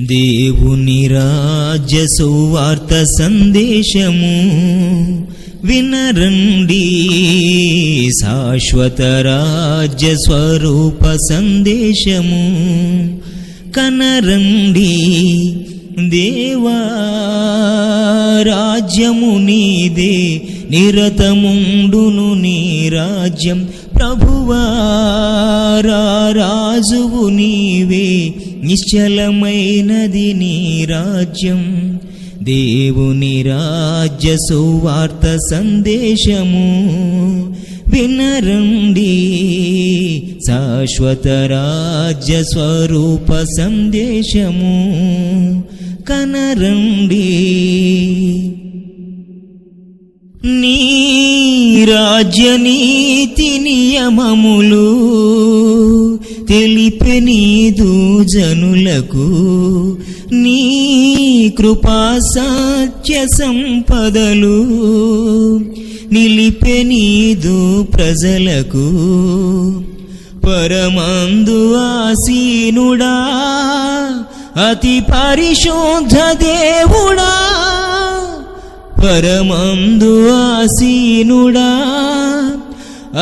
దేవుని రాజ్య సువార్త సందేశము వినరండి, శాశ్వత రాజ్య స్వరూప సందేశము కనరండి. దేవా రాజ్యము నీదే, నిరతముండును నీ రాజ్యం. ప్రభువా రాజువు నీవే, నిశ్చలమైనది నీ రాజ్యం. దేవుని రాజ్య సువార్త సందేశము వినరండి, శాశ్వత రాజ్య స్వరూప సందేశము కనరండి. నీ రాజ్య నీతి నియమములు తెలిపే నీదు జనులకు, నీ కృపా సత్య సంపదలు నిలిపే నీదు ప్రజలకు. పరమందు ఆసీనుడా, అతి పరిశుద్ధ దేవుడా, పరమందు ఆసీనుడా,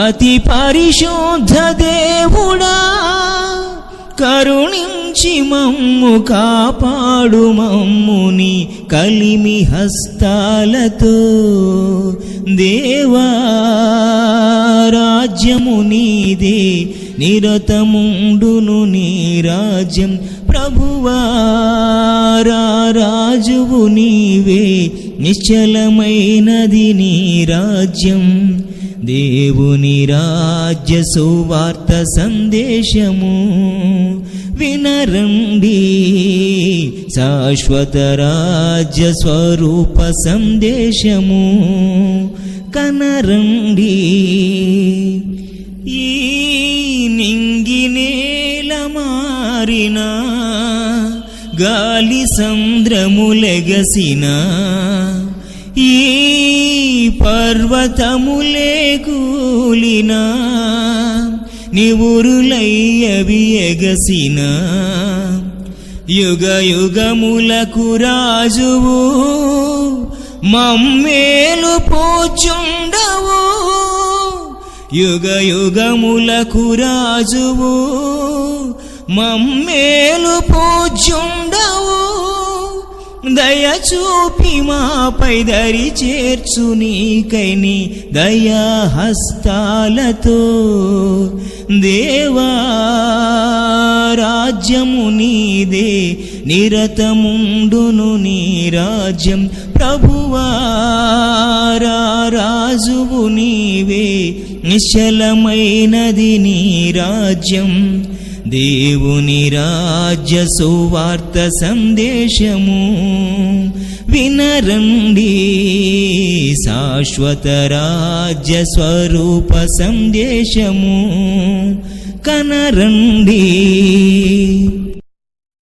అతి పరిశుద్ధ దేవుడా, కరుణించి మమ్ము కాపాడు మమ్ముని కలిమి హస్తాలతో. దేవా రాజ్యము నీదే, నిరతముండును నీ రాజ్యం. ప్రభువా రాజువు నీవే, నిశ్చలమైనది నీ రాజ్యం. దేవుని రాజ్య సువార్త సందేశము వినరండి, శాశ్వత రాజ్య స్వరూప సందేశము కనరండి. ఈ నింగి నేల మారిన, గాలి సంద్రములెగసిన, ఈ పర్వతములే కూలిన, నివురులయ్యవి ఎగసిన, యుగ యుగములకు రాజువు మమ్మేలు పోచుండవు. యుగ యుగములకు రాజువు మమ్మేలు పోచుండవు. దయచూపి మాపై దరి చేర్చు నీకైని దయా హస్తాలతో. దేవా రాజ్యము నీదే, నిరతముండును నీ రాజ్యం. ప్రభువా రాజువు నీవే, నిశ్చలమైనది నీ రాజ్యం. దేవుని రాజ్య సువార్త సందేశము వినరండి, శాశ్వత రాజ్య స్వరూప సందేశము కనరండి.